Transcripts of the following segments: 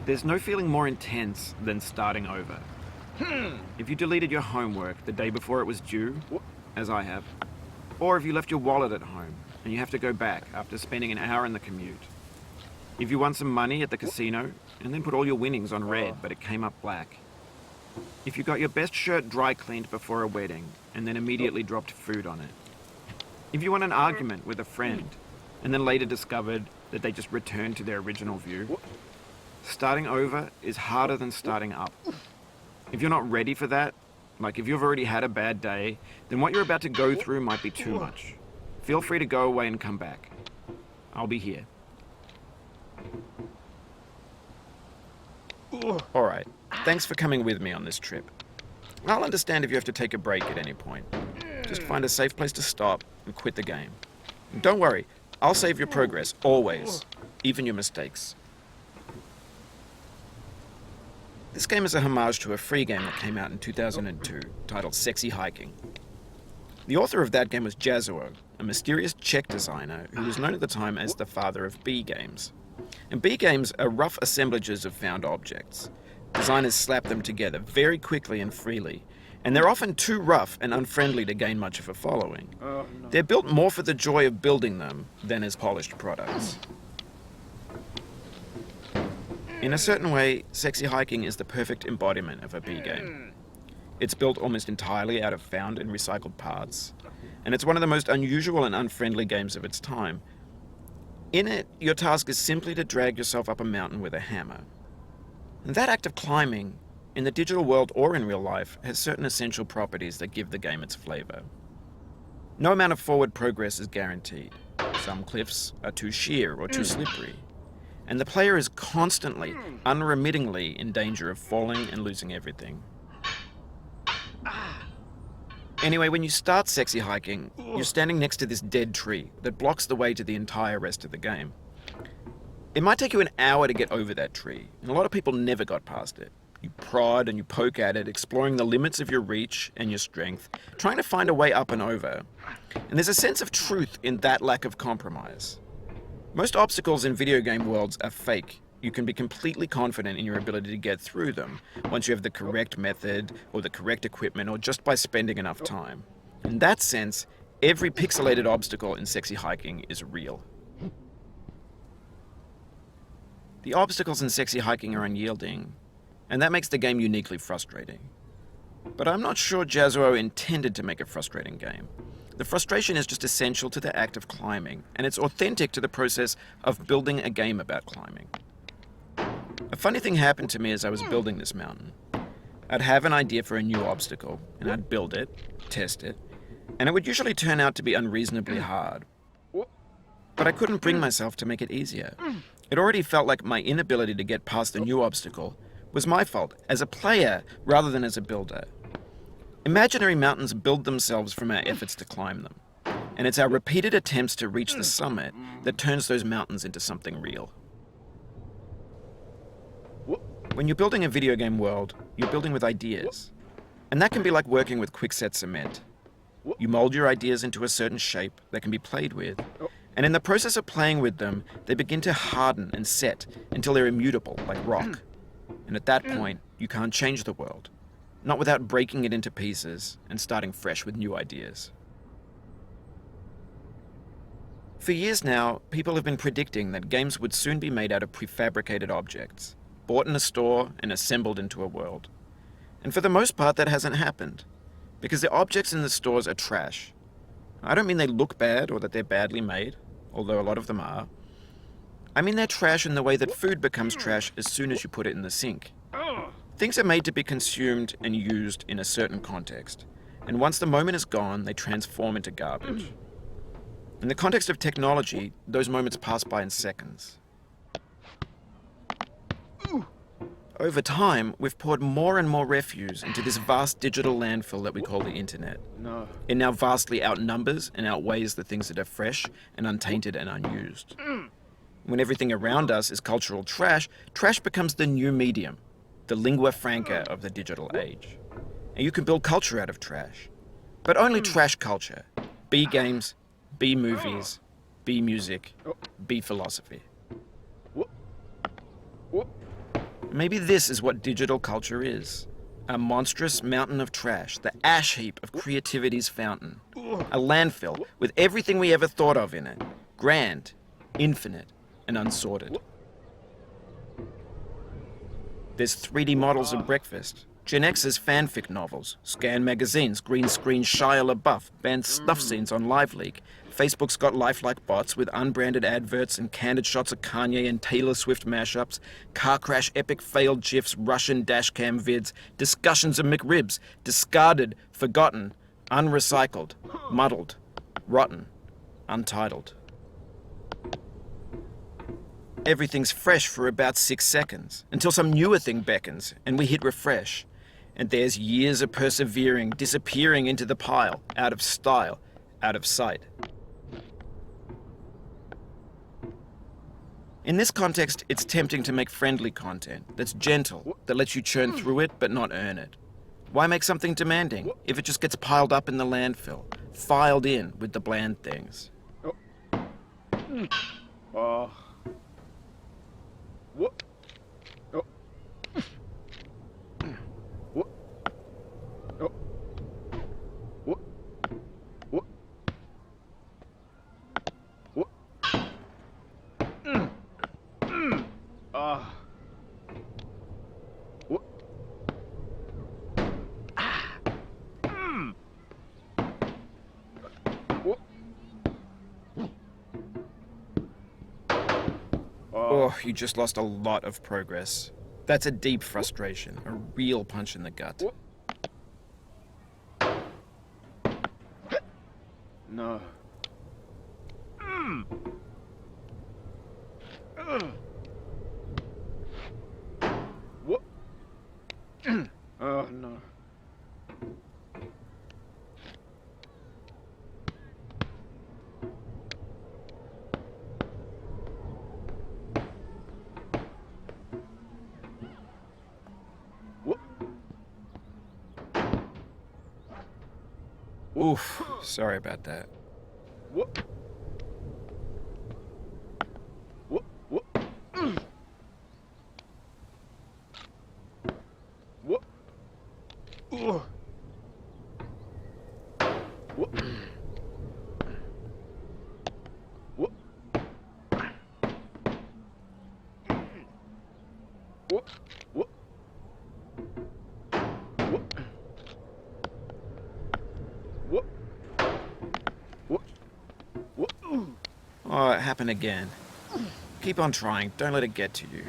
There's no feeling more intense than starting over. If you deleted your homework the day before it was due, as I have, or if you left your wallet at home and you have to go back after spending an hour in the commute. If you won some money at the casino and then put all your winnings on red but it came up black. If you got your best shirt dry cleaned before a wedding and then immediately dropped food on it. If you won an argument with a friend and then later discovered that they just returned to their original view. Starting over is harder than starting up. If you're not ready for that, like if you've already had a bad day, then what you're about to go through might be too much. Feel free to go away and come back. I'll be here. Alright, thanks for coming with me on this trip. I'll understand if you have to take a break at any point. Just find a safe place to stop and quit the game. And don't worry, I'll save your progress, always, even your mistakes. This game is a homage to a free game that came out in 2002, titled Sexy Hiking. The author of that game was Jazuo, a mysterious Czech designer who was known at the time as the father of B games. And B games are rough assemblages of found objects. Designers slap them together very quickly and freely, and they're often too rough and unfriendly to gain much of a following. They're built more for the joy of building them than as polished products. In a certain way, Sexy Hiking is the perfect embodiment of a B game. It's built almost entirely out of found and recycled parts, and it's one of the most unusual and unfriendly games of its time. In it, your task is simply to drag yourself up a mountain with a hammer. And that act of climbing, in the digital world or in real life, has certain essential properties that give the game its flavor. No amount of forward progress is guaranteed. Some cliffs are too sheer or too slippery. And the player is constantly, unremittingly in danger of falling and losing everything. Anyway, when you start Sexy Hiking, you're standing next to this dead tree that blocks the way to the entire rest of the game. It might take you an hour to get over that tree, and a lot of people never got past it. You prod and you poke at it, exploring the limits of your reach and your strength, trying to find a way up and over. And there's a sense of truth in that lack of compromise. Most obstacles in video game worlds are fake. You can be completely confident in your ability to get through them once you have the correct method or the correct equipment or just by spending enough time. In that sense, every pixelated obstacle in Sexy Hiking is real. The obstacles in Sexy Hiking are unyielding, and that makes the game uniquely frustrating. But I'm not sure Jazuo intended to make a frustrating game. The frustration is just essential to the act of climbing, and it's authentic to the process of building a game about climbing. A funny thing happened to me as I was building this mountain. I'd have an idea for a new obstacle, and I'd build it, test it, and it would usually turn out to be unreasonably hard. But I couldn't bring myself to make it easier. It already felt like my inability to get past the new obstacle was my fault, as a player rather than as a builder. Imaginary mountains build themselves from our efforts to climb them, and it's our repeated attempts to reach the summit that turns those mountains into something real. When you're building a video game world, you're building with ideas, and that can be like working with quickset cement. You mold your ideas into a certain shape that can be played with, and in the process of playing with them, they begin to harden and set until they're immutable, like rock. And at that point, you can't change the world. Not without breaking it into pieces and starting fresh with new ideas. For years now, people have been predicting that games would soon be made out of prefabricated objects, bought in a store and assembled into a world. And for the most part, that hasn't happened, because the objects in the stores are trash. I don't mean they look bad or that they're badly made, although a lot of them are. I mean they're trash in the way that food becomes trash as soon as you put it in the sink. Things are made to be consumed and used in a certain context, and once the moment is gone, they transform into garbage. In the context of technology, those moments pass by in seconds. Over time, we've poured more and more refuse into this vast digital landfill that we call the internet. It now vastly outnumbers and outweighs the things that are fresh and untainted and unused. When everything around us is cultural trash, trash becomes the new medium, the lingua franca of the digital age. And you can build culture out of trash. But only trash culture. B games, B movies, B music, B philosophy. Maybe this is what digital culture is. A monstrous mountain of trash, the ash heap of creativity's fountain. A landfill with everything we ever thought of in it. Grand, infinite, and unsorted. There's 3D models of breakfast, Gen X's fanfic novels, scan magazines, green screen Shia LaBeouf, banned snuff scenes on LiveLeak. Facebook's got lifelike bots with unbranded adverts and candid shots of Kanye and Taylor Swift mashups, car crash epic failed GIFs, Russian dashcam vids, discussions of McRibs, discarded, forgotten, unrecycled, muddled, rotten, untitled. Everything's fresh for about 6 seconds, until some newer thing beckons, and we hit refresh. And there's years of persevering, disappearing into the pile, out of style, out of sight. In this context, it's tempting to make friendly content that's gentle, that lets you churn through it but not earn it. Why make something demanding if it just gets piled up in the landfill, filed in with the bland things? What? Oh. What? Oh. What? What? What? What? What? Oh, you just lost a lot of progress. That's a deep frustration, a real punch in the gut. No. What? Oh, no. Oof, sorry about that. What? What? What? What? What? What? What? What? What? What? What? What? Oh, it happened again. Keep on trying, don't let it get to you.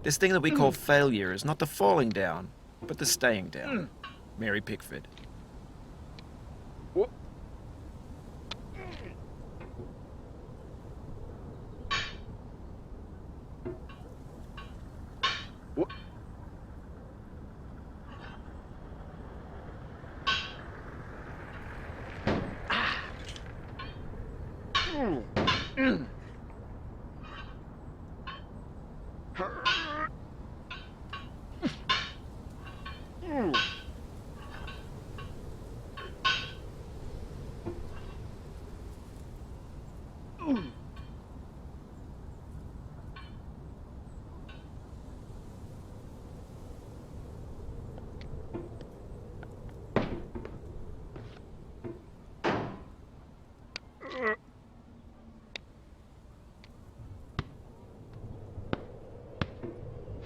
This thing that we call failure is not the falling down, but the staying down. Mary Pickford. Whoop. Whoop.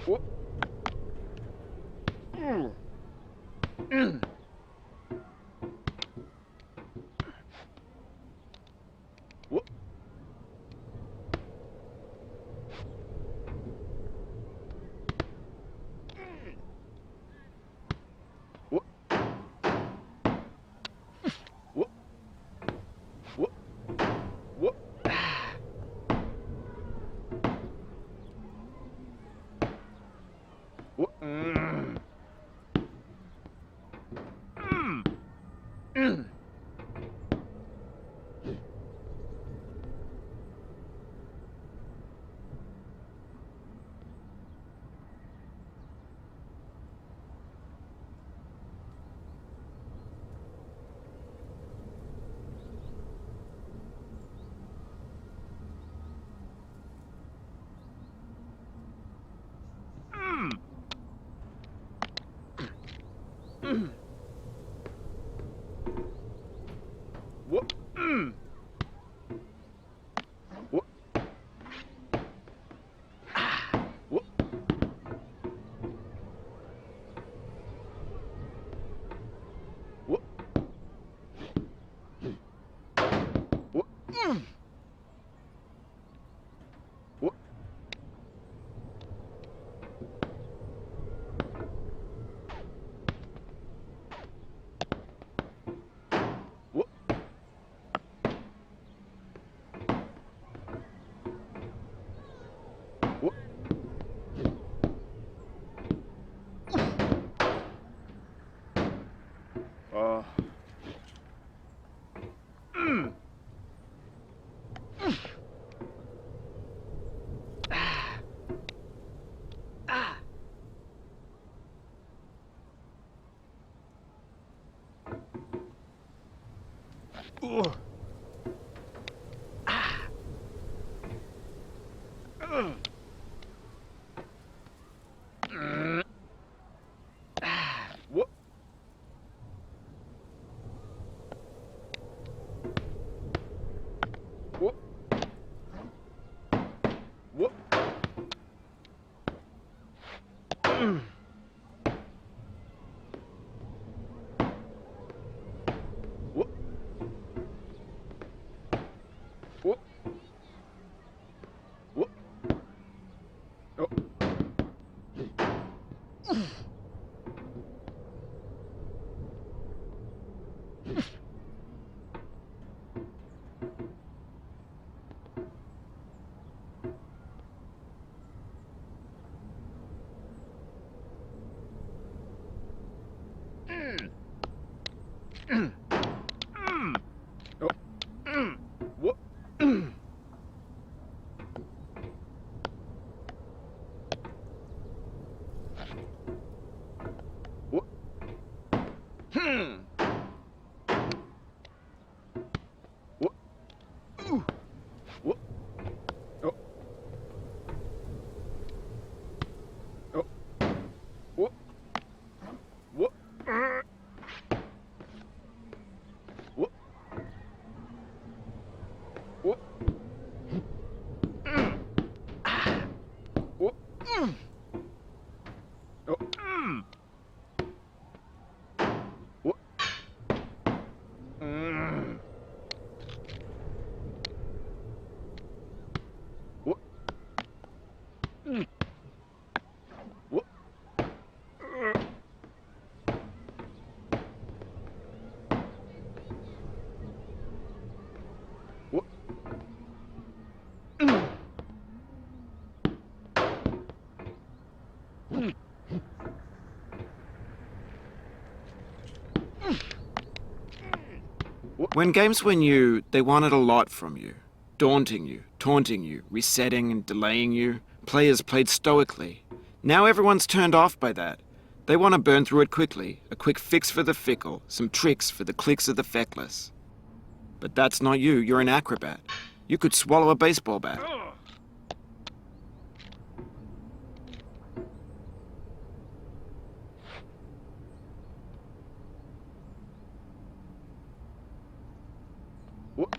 Whoop. Whoop. Whoop. Whoop. Whoop. Whoop. Whoop. Whoop. Whoop. Whoop. Whoop. Whoop. Whoop. Whoop. Whoop. Uh. Ugh. Whoop. Whoop. Whoop. Whoop. Whoop. Whoop. Oh. Oh. Whoop. Whoop. Whoop. Whoop. Oh. Oh. Whoop. Whoop. Whoop. Whoop. Whoop. Oh. Whoop. Whoop. When games were new, they wanted a lot from you. Daunting you, taunting you, resetting and delaying you. Players played stoically. Now everyone's turned off by that. They want to burn through it quickly, a quick fix for the fickle, some tricks for the clicks of the feckless. But that's not you, you're an acrobat. You could swallow a baseball bat. What?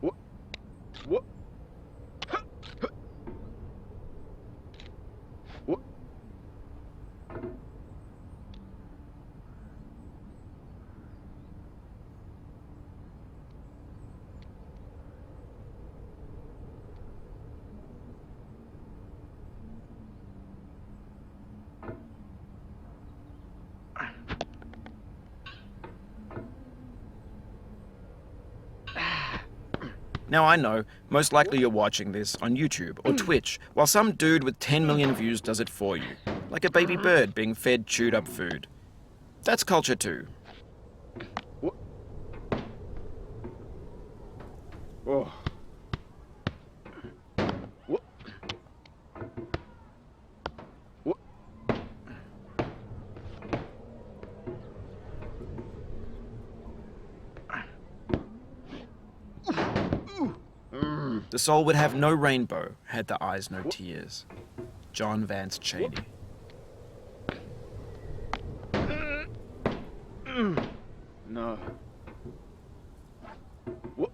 What? What? What? What? What? Now I know, most likely you're watching this on YouTube or Twitch, while some dude with 10 million views does it for you. Like a baby bird being fed chewed up food. That's culture too. What? Oh. What? What? The soul would have no rainbow, had the eyes no tears. John Vance Cheney. No. What?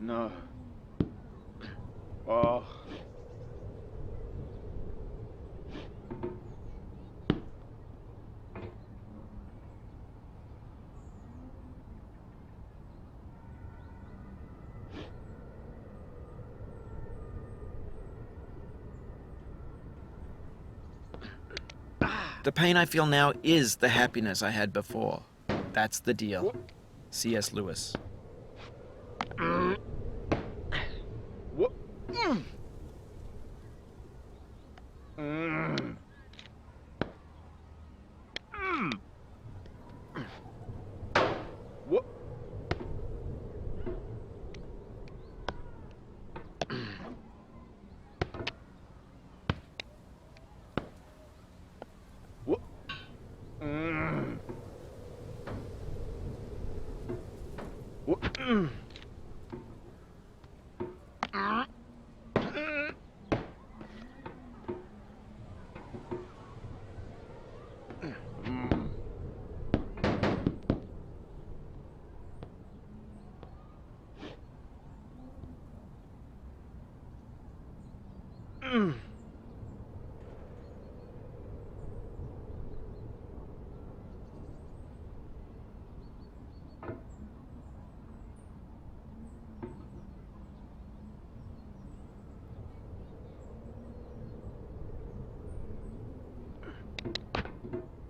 No. Oh. The pain I feel now is the happiness I had before. That's the deal. C.S. Lewis. What? What? What? What?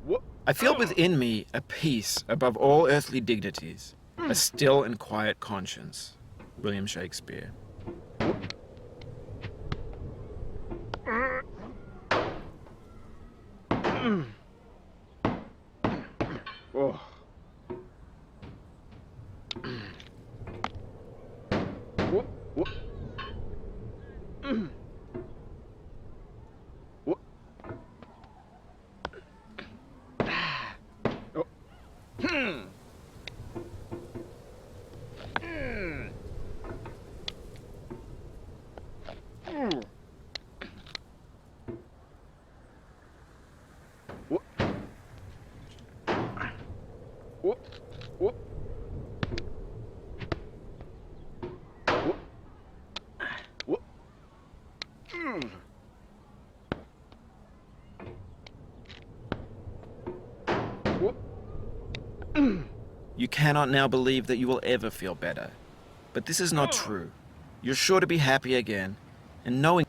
What? I feel within me a peace above all earthly dignities, a still and quiet conscience. William Shakespeare. Oh. What? What? What? Oh. What? You cannot now believe that you will ever feel better. But this is not true. You're sure to be happy again, and knowing